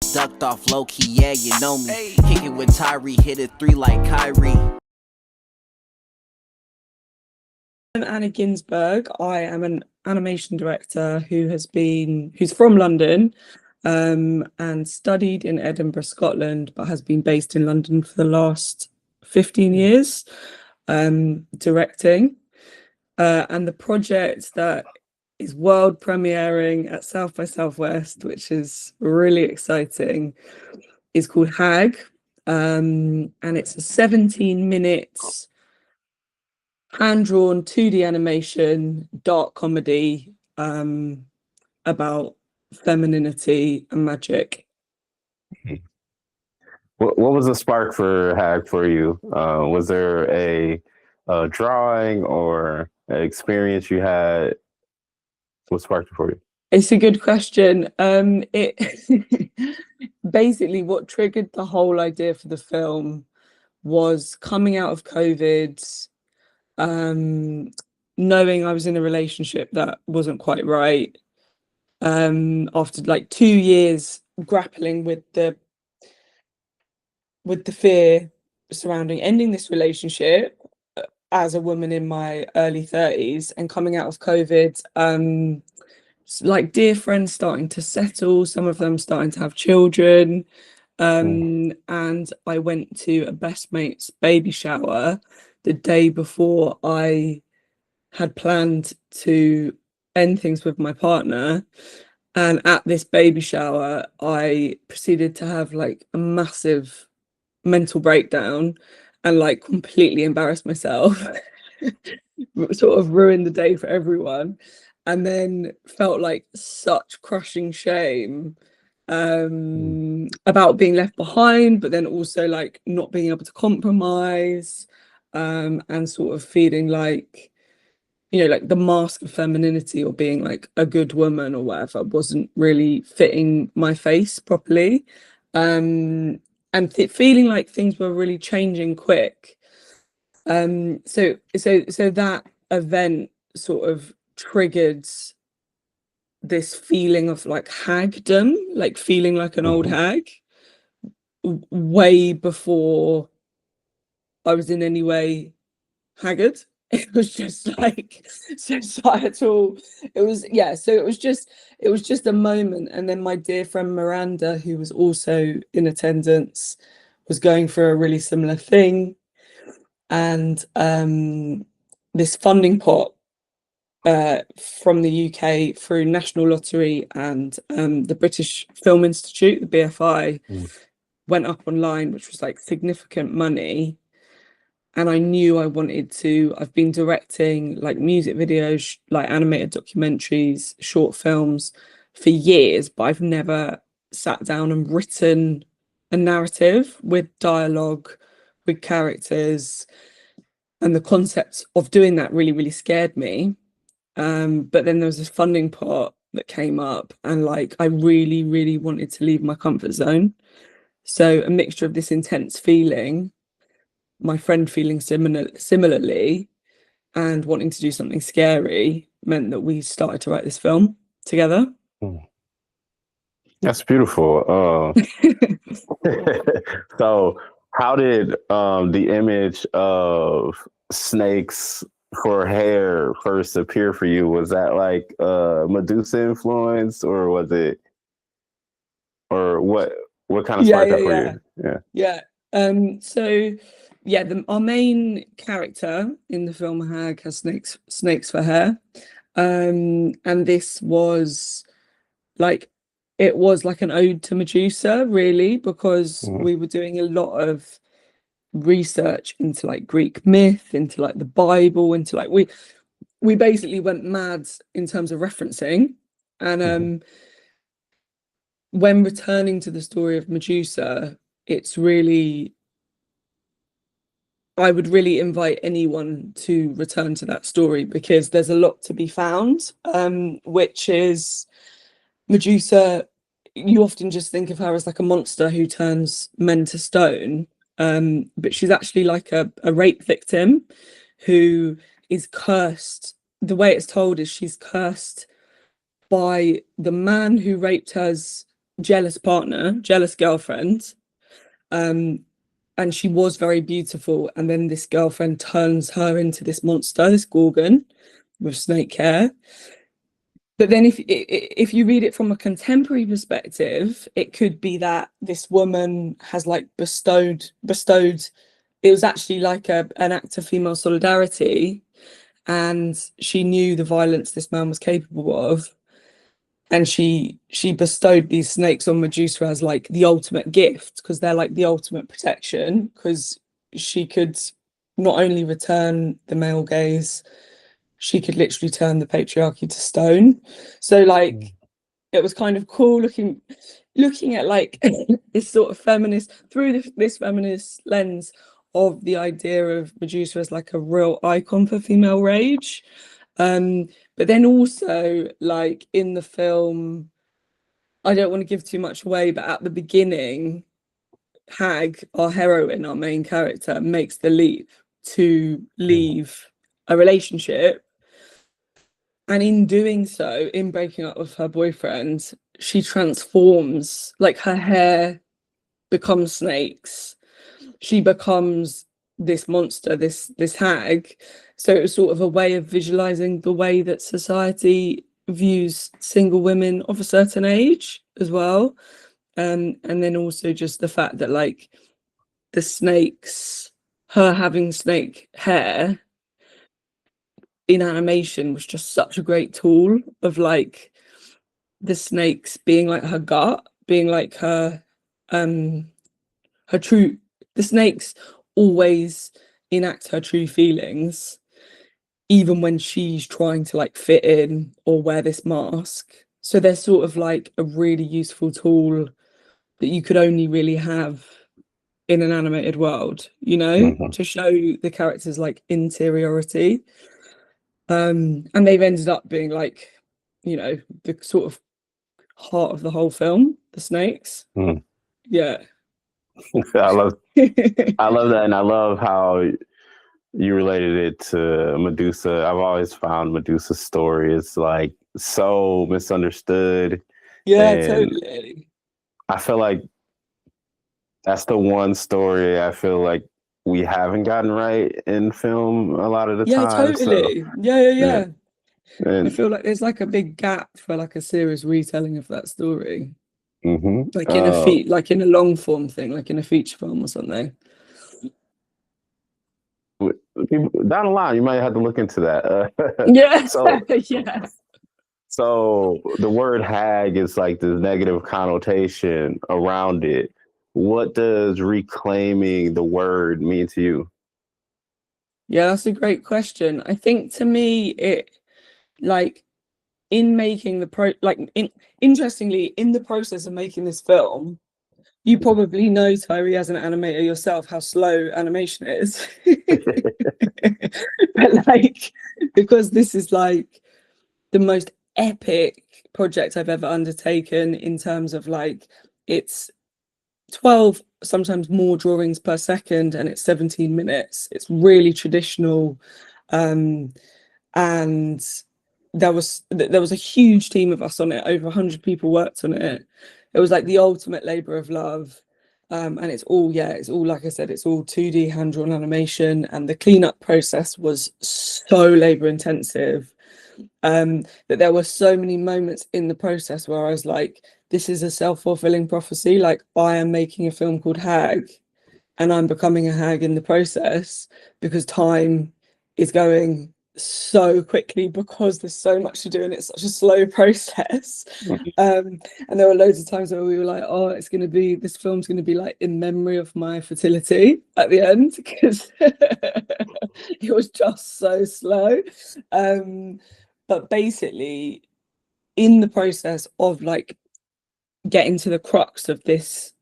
Ducked off low key, yeah, you know me. Kickin' with Tyree, hit it 3 like Kyrie. I'm Anna Ginsburg. I am an animation director who's from London, and studied in Edinburgh, Scotland, but has been based in London for the last 15 years, directing. And the project that is world premiering at South by Southwest, which is really exciting, is called HAG. And it's a 17 minutes hand-drawn 2D animation, dark comedy, about femininity and magic. What was the spark for HAG for you? Was there a drawing or an experience you had? What sparked it for you? It's a good question. It basically what triggered the whole idea for the film was coming out of COVID, knowing I was in a relationship that wasn't quite right. After like 2 years grappling with the fear surrounding ending this relationship as a woman in my early 30s and coming out of COVID, like dear friends starting to settle, some of them starting to have children. And I went to a best mate's baby shower the day before I had planned to end things with my partner. And at this baby shower, I proceeded to have like a massive mental breakdown and like completely embarrass myself. Sort of ruined the day for everyone, and then felt like such crushing shame about being left behind, but then also like not being able to compromise, and sort of feeling like, you know, like the mask of femininity or being like a good woman or whatever wasn't really fitting my face properly. And feeling like things were really changing quick. So that event sort of triggered this feeling of like hagdom, like feeling like an old hag, way before I was in any way haggard. It was just like societal. It was, yeah, so it was just a moment. And then my dear friend Miranda, who was also in attendance, was going through a really similar thing. And this funding pot from the UK through National Lottery and the British Film Institute, the BFI, went up online, which was like significant money. And I knew I wanted to. I've been directing like music videos, like animated documentaries, short films for years, but I've never sat down and written a narrative with dialogue, with characters. And the concept of doing that really, really scared me. But then there was this funding pot that came up, and like I really, really wanted to leave my comfort zone. So a mixture of this intense feeling, my friend feeling similarly, and wanting to do something scary meant that we started to write this film together. That's beautiful. So how did the image of snakes for hair first appear for you? Was that like Medusa influence, or was it, or what kind of sparked that for you? Yeah. So yeah, our main character in the film HAG has snakes for hair. And this was like, it was like an ode to Medusa, really, because we were doing a lot of research into like Greek myth, into like the Bible, into like we basically went mad in terms of referencing. And when returning to the story of Medusa, it's really, I would really invite anyone to return to that story because there's a lot to be found, which is Medusa. You often just think of her as like a monster who turns men to stone, but she's actually like a rape victim who is cursed. The way it's told is she's cursed by the man who raped her's jealous partner, jealous girlfriend. And she was very beautiful, and then this girlfriend turns her into this monster, this gorgon with snake hair. But then if you read it from a contemporary perspective, it could be that this woman has like bestowed it was actually like an act of female solidarity, and she knew the violence this man was capable of, and she bestowed these snakes on Medusa as like the ultimate gift, because they're like the ultimate protection, because she could not only return the male gaze, she could literally turn the patriarchy to stone. So like it was kind of cool looking at like this sort of feminist through this feminist lens of the idea of Medusa as like a real icon for female rage. But then also like in the film, I don't want to give too much away, but at the beginning, HAG, our heroine, our main character, makes the leap to leave a relationship. And in doing so, in breaking up with her boyfriend, she transforms, like her hair becomes snakes. She becomes this monster, this HAG. So it was sort of a way of visualizing the way that society views single women of a certain age as well. And then also just the fact that like the snakes, her having snake hair in animation was just such a great tool of like the snakes being like her gut, being like her true, the snakes always enact her true feelings, even when she's trying to like fit in or wear this mask. So they're sort of like a really useful tool that you could only really have in an animated world, you know, to show the characters like interiority. And they've ended up being like, you know, the sort of heart of the whole film, the snakes. Yeah. I love that, and I love how you related it to Medusa. I've always found Medusa's story is like so misunderstood. Yeah, totally. I feel like that's the one story I feel like we haven't gotten right in film a lot of the Yeah, time. totally. So, Yeah. And, I feel like there's like a big gap for like a serious retelling of that story. Like in like in a long form thing, like in a feature film or something. down the line, you might have to look into that. Yeah. So, yeah. So the word hag is like this negative connotation around it. What does reclaiming the word mean to you? Yeah, that's a great question. I think to me, it like in making interestingly, in the process of making this film, you probably know, Tyree, as an animator yourself, how slow animation is. But like, because this is like the most epic project I've ever undertaken in terms of like, it's 12, sometimes more drawings per second, and it's 17 minutes. It's really traditional. And there was a huge team of us on it. Over 100 people worked on it. It was like the ultimate labor of love. And it's all like I said, it's all 2D hand-drawn animation, and the cleanup process was so labor intensive, that there were so many moments in the process where I was like, this is a self-fulfilling prophecy. Like, I am making a film called HAG, and I'm becoming a HAG in the process, because time is going so quickly because there's so much to do and it's such a slow process. And there were loads of times where we were like, oh, this film's going to be like in memory of my fertility at the end, because it was just so slow. But basically, in the process of like getting to the crux of this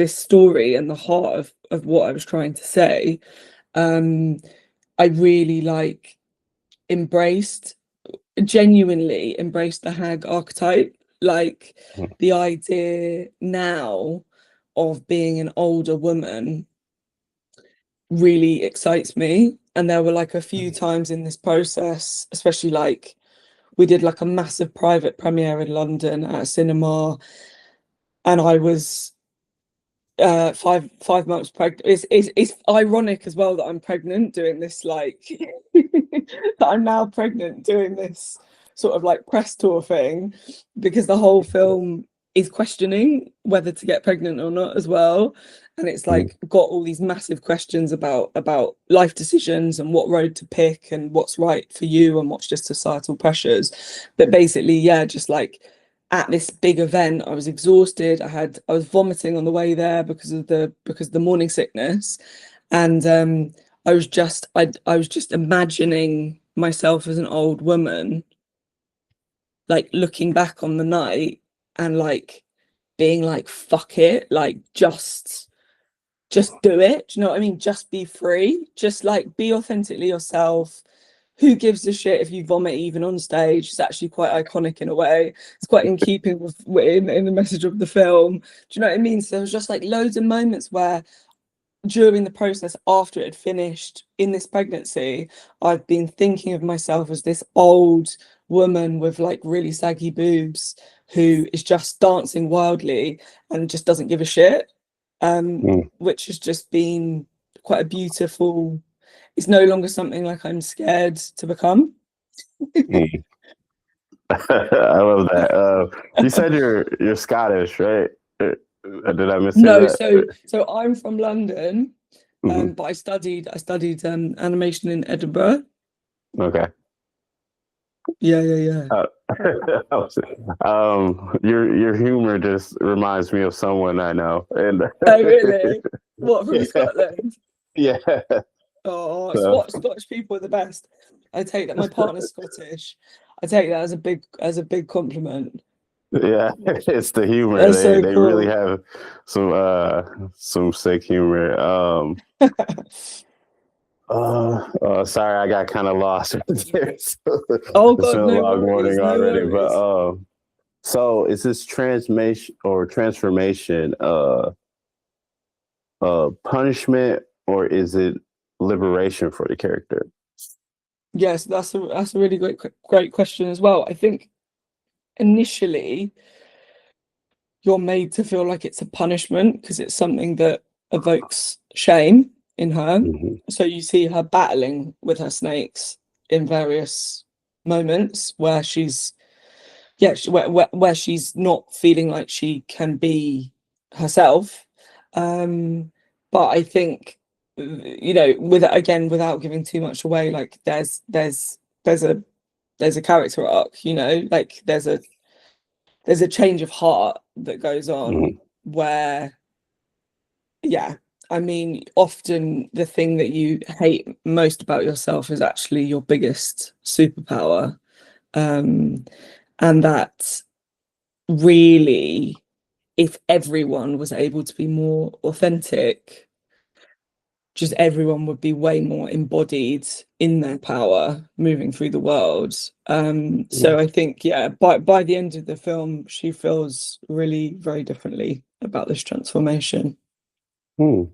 story and the heart of what I was trying to say, I really like genuinely embraced the HAG archetype, like the idea now of being an older woman really excites me. And there were like a few times in this process, especially like we did like a massive private premiere in London at a cinema, and I was 5 months pregnant. It's ironic as well that I'm pregnant doing this, like that I'm now pregnant doing this sort of like press tour thing, because the whole film is questioning whether to get pregnant or not as well. And it's like got all these massive questions about life decisions and what road to pick and what's right for you and what's just societal pressures. But basically, yeah, just like at this big event, I was exhausted. I was vomiting on the way there because of the morning sickness, and I was just imagining myself as an old woman, like looking back on the night and like being like, fuck it, like just do it. Do you know what I mean? Just be free. Just like be authentically yourself. Who gives a shit if you vomit even on stage? It's actually quite iconic in a way. It's quite in keeping with in the message of the film. Do you know what I mean? So there was just like loads of moments where during the process, after it had finished in this pregnancy, I've been thinking of myself as this old woman with like really saggy boobs who is just dancing wildly and just doesn't give a shit. Which has just been quite a beautiful. It's no longer something like I'm scared to become. I love that. You said you're Scottish, right? Did I miss No, that? so I'm from London, but I studied animation in Edinburgh. Okay. Yeah. Your humor just reminds me of someone I know. And Oh, really? What, from Scotland? yeah. Oh, So, Scottish people are the best. I take that. My partner's Scottish. I take that as a big compliment. yeah, it's the humor. That's so They really cool. have some sick humor. Sorry, I got kind of lost right there. So, Oh it's been God, a no long worries, morning no already, worries. but so is this transformation punishment, or is it liberation for the character? Yes, that's a really great question as well. I think initially you're made to feel like it's a punishment because it's something that evokes shame in her. So you see her battling with her snakes in various moments where she's where she's not feeling like she can be herself. But I think, without giving too much away, like there's a character arc, like there's a change of heart that goes on where, yeah, I mean, often the thing that you hate most about yourself is actually your biggest superpower. And that really, if everyone was able to be more authentic, just everyone would be way more embodied in their power moving through the world. So I think, yeah, by the end of the film, she feels really very differently about this transformation. From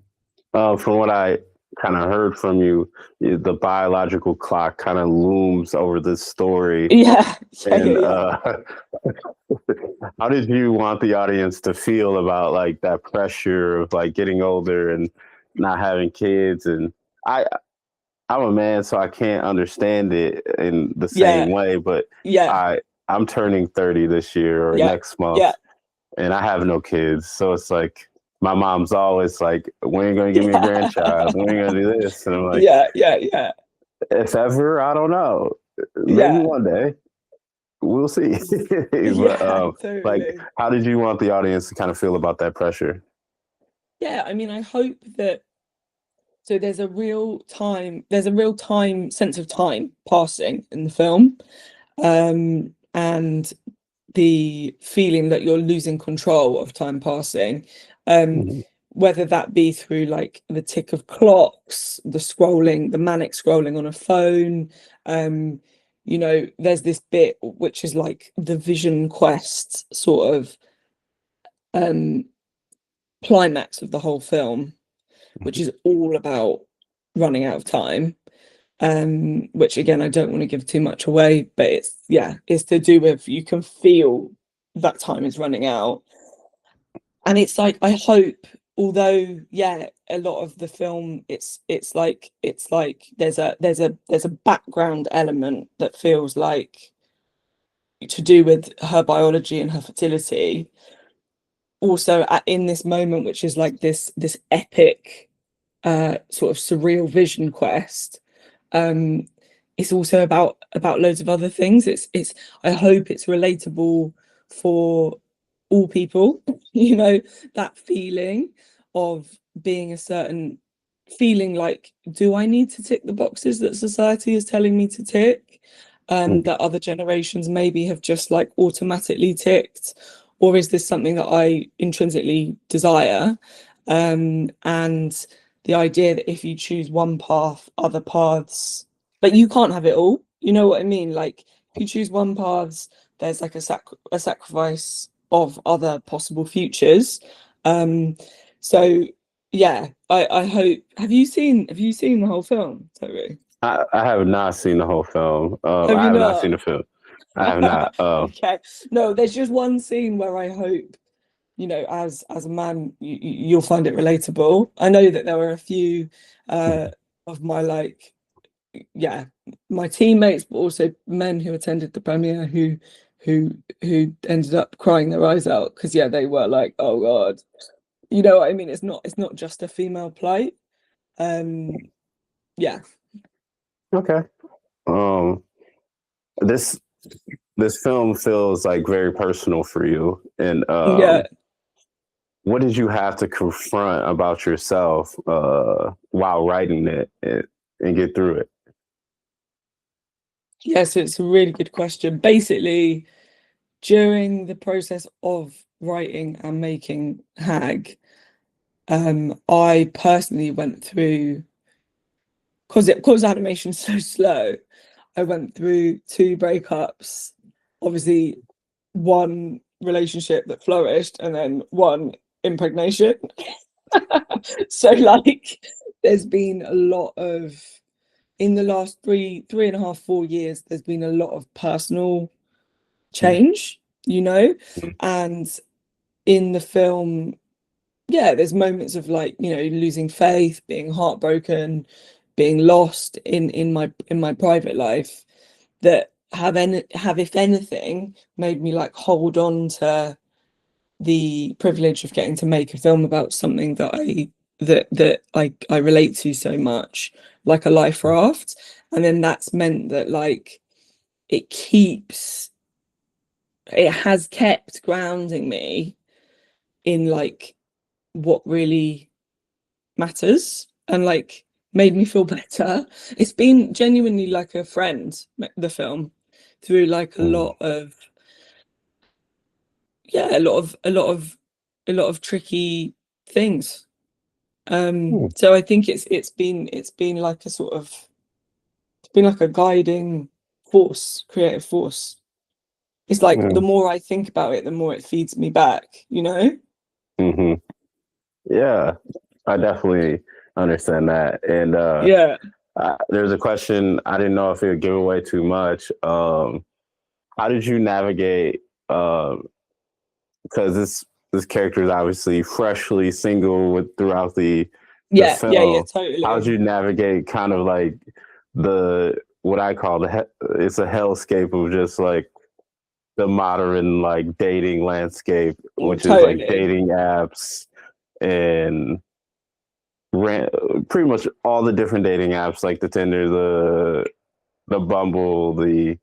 what I kind of heard from you, the biological clock kind of looms over this story. Yeah. And how did you want the audience to feel about like that pressure of like getting older and not having kids? And I'm a man, so I can't understand it in the same way, but Yeah. I'm turning 30 this year or Yeah. next month, Yeah. and I have no kids. So it's like my mom's always like, when are you going to give me a grandchild? When are you going to do this? And I'm like, Yeah. if ever, I don't know. Maybe Yeah. one day. We'll see. But Yeah, like, totally. how did you want the audience to kind of feel about that pressure? Yeah, I mean, I hope that there's a real time sense of time passing in the film, and the feeling that you're losing control of time passing, whether that be through like the tick of clocks, the manic scrolling on a phone. There's this bit which is like the vision quest sort of climax of the whole film, which is all about running out of time. Which again, I don't want to give too much away, but it's to do with, you can feel that time is running out. And it's like, I hope, although yeah, a lot of the film, it's like there's a background element that feels like to do with her biology and her fertility. Also in this moment, which is like this epic sort of surreal vision quest, it's also about loads of other things. It's I hope it's relatable for all people, you know, that feeling of being a certain feeling like, do I need to tick the boxes that society is telling me to tick, that other generations maybe have just like automatically ticked, or is this something that I intrinsically desire? And the idea that if you choose one path, other paths, like you can't have it all, you know what I mean? Like if you choose one path, there's like a sacrifice of other possible futures. So yeah, I hope. Have you seen the whole film, Tyree? I have not seen the whole film. Have I you have not seen not? the film. I have not. Okay. No, there's just one scene where I hope, you know, as a man, you'll find it relatable. I know that there were a few of my like, yeah, my teammates, but also men who attended the premiere who ended up crying their eyes out because yeah, they were like, oh God, you know what I mean? It's not just a female plight. Yeah. Okay. Um, this this film feels like very personal for you, and Yeah. what did you have to confront about yourself while writing it and get through it? Yes, it's a really good question. Basically, during the process of writing and making HAG, I personally went through, because animation's so slow, I went through 2 breakups, obviously one relationship that flourished and then one impregnation. So like there's been a lot of, in the last 3.5, 4 years, there's been a lot of personal change, you know, and in the film, yeah, there's moments of like, you know, losing faith, being heartbroken, being lost in my private life, that have if anything made me like hold on to the privilege of getting to make a film about something that I relate to so much, like a life raft. And then that's meant that like it has kept grounding me in like what really matters, and like made me feel better. It's been genuinely like a friend, the film, through like a lot of, yeah, a lot of tricky things. So I think it's been like a sort of, it's been like a guiding force, creative force. It's like the more I think about it, the more it feeds me back, you know? Mm-hmm. Yeah, I definitely understand that. And Yeah. there's a question, I didn't know if it would give away too much. How did you navigate? Because this character is obviously freshly single throughout the Yeah, film. totally. How did you navigate kind of like what I call it's a hellscape of just like the modern like dating landscape, which is like Totally. dating apps and pretty much all the different dating apps, like the Tinder, the Bumble, there's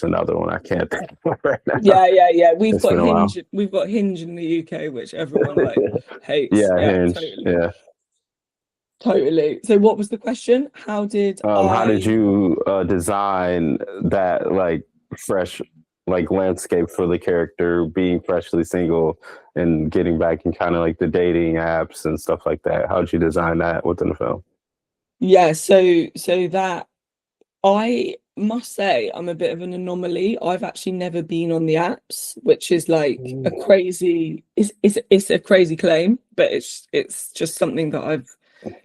another one I can't think of right now. Yeah. We've It's got been a while. Hinge. We've got Hinge in the UK, which everyone like hates. Yeah, Yeah, Hinge. totally. Yeah. Totally. So what was the question? How did How did I? you design that like fresh like landscape for the character being freshly single and getting back in kind of like the dating apps and stuff like that? How did you design that within the film? Yeah, so that, I must say I'm a bit of an anomaly. I've actually never been on the apps, which is like a crazy, it's a crazy claim, but it's just something that I've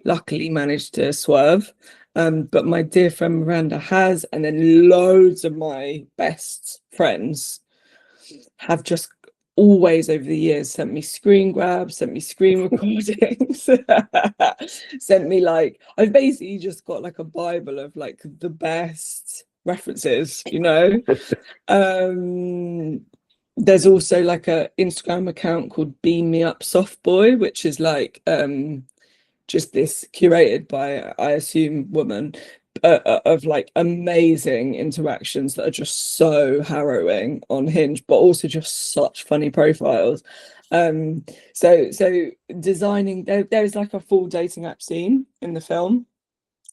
luckily managed to swerve. But my dear friend Miranda has, and then loads of my best friends have just always over the years sent me screen grabs, sent me screen recordings, sent me like, I've basically just got like a Bible of like the best references, you know. There's also like a Instagram account called Beam Me Up Soft Boy, which is like just this curated by, I assume, woman, of like amazing interactions that are just so harrowing on Hinge, but also just such funny profiles. So designing there's like a full dating app scene in the film,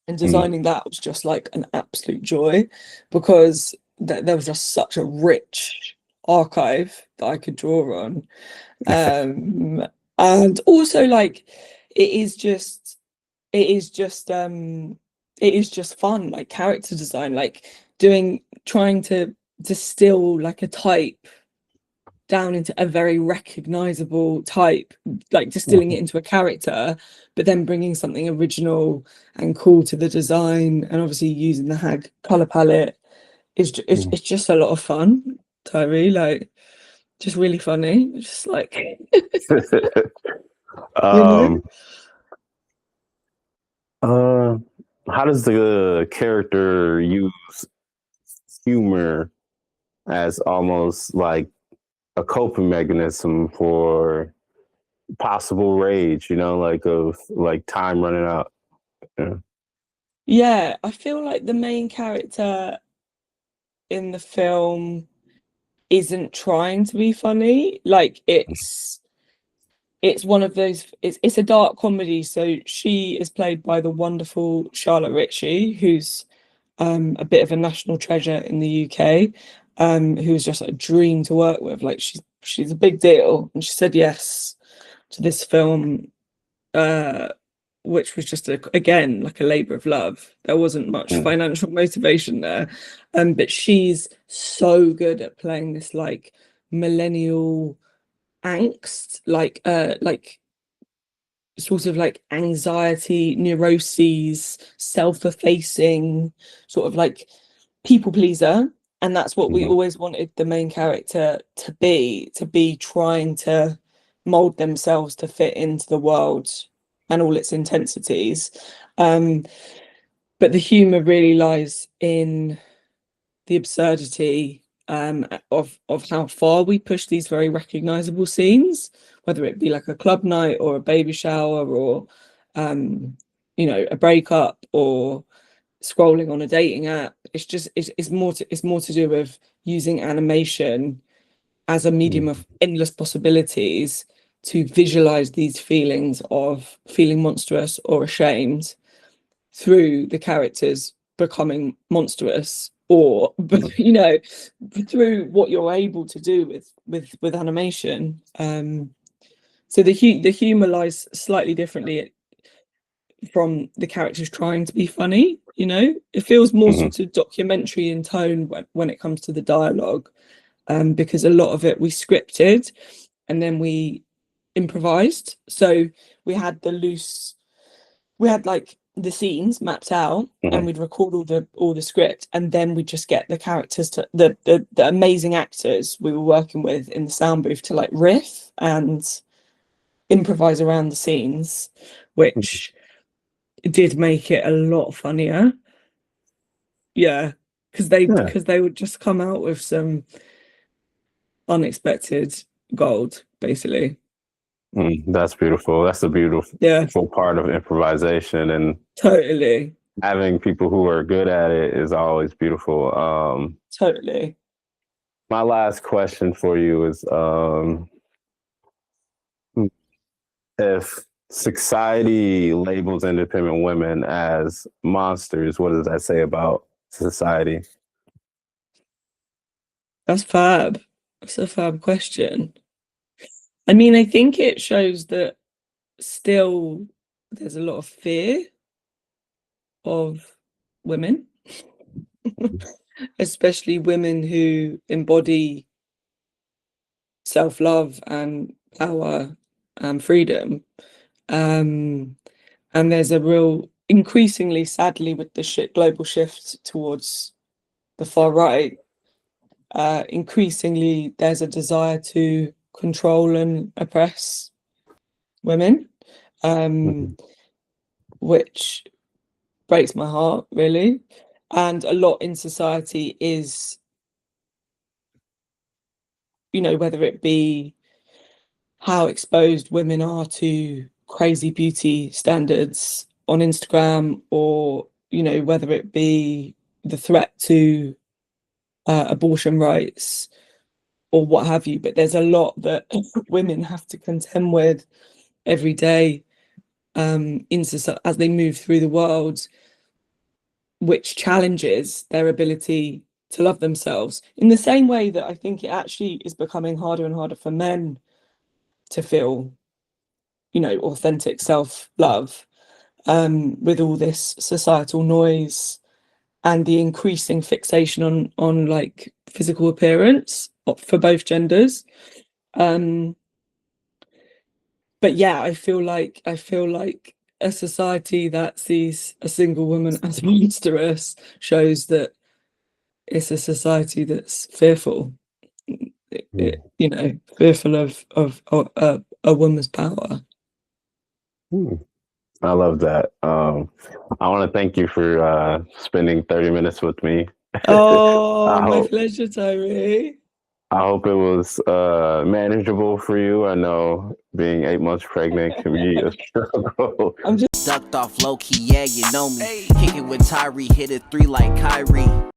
and designing that was just like an absolute joy, because there was just such a rich archive that I could draw on. And also like it is just it is just fun, like character design, like trying to distill like a type down into a very recognizable type, like distilling it into a character, but then bringing something original and cool to the design, and obviously using the HAG color palette it's just a lot of fun, Tyree, like just really funny, just like you know. How does the character use humor as almost like a coping mechanism for possible rage, you know, like of like time running out? Yeah, I feel like the main character in the film isn't trying to be funny. Like it's one of those, it's a dark comedy, so she is played by the wonderful Charlotte Ritchie, who's a bit of a national treasure in the UK, who's just a dream to work with. Like she's a big deal, and she said yes to this film, which was just again like a labor of love. There wasn't much financial motivation there, but she's so good at playing this like millennial angst, like sort of like anxiety, neuroses, self-effacing, sort of like people pleaser. And that's what we always wanted the main character to be trying to mold themselves to fit into the world and all its intensities. But the humor really lies in the absurdity of how far we push these very recognizable scenes, whether it be like a club night or a baby shower or you know, a breakup or scrolling on a dating app. It's more to do with using animation as a medium of endless possibilities to visualize these feelings of feeling monstrous or ashamed through the characters becoming monstrous, or you know, through what you're able to do with animation. So the humor lies slightly differently from the characters trying to be funny, you know. It feels more sort of documentary in tone when it comes to the dialogue, because a lot of it we scripted and then we improvised. So we had like the scenes mapped out, and we'd record all the script, and then we'd just get the characters to the amazing actors we were working with in the sound booth to like riff and improvise around the scenes, which did make it a lot funnier. Yeah, because they would just come out with some unexpected gold, basically. That's beautiful. That's a beautiful part of improvisation, and totally having people who are good at it is always beautiful. Totally. My last question for you is, if society labels independent women as monsters, what does that say about society? That's fab. That's a fab question. I mean, I think it shows that still there's a lot of fear of women, especially women who embody self-love and power and freedom. And there's a real, increasingly, sadly, with the global shift towards the far right, increasingly there's a desire to control and oppress women, which breaks my heart, really. And a lot in society is, you know, whether it be how exposed women are to crazy beauty standards on Instagram, or, you know, whether it be the threat to abortion rights or what have you. But there's a lot that women have to contend with every day in society as they move through the world, which challenges their ability to love themselves in the same way that I think it actually is becoming harder and harder for men to feel, you know, authentic self-love, with all this societal noise and the increasing fixation on like physical appearance for both genders. But yeah, I feel like a society that sees a single woman as monstrous shows that it's a society that's fearful, you know, fearful of a woman's power. I love that. I want to thank you for spending 30 minutes with me. Oh, my pleasure, Tyree. I hope it was manageable for you. I know being 8 months pregnant can be a struggle. I'm just ducked off low key, yeah, you know me. Kick it with Tyree, hit it 3 like Kyrie.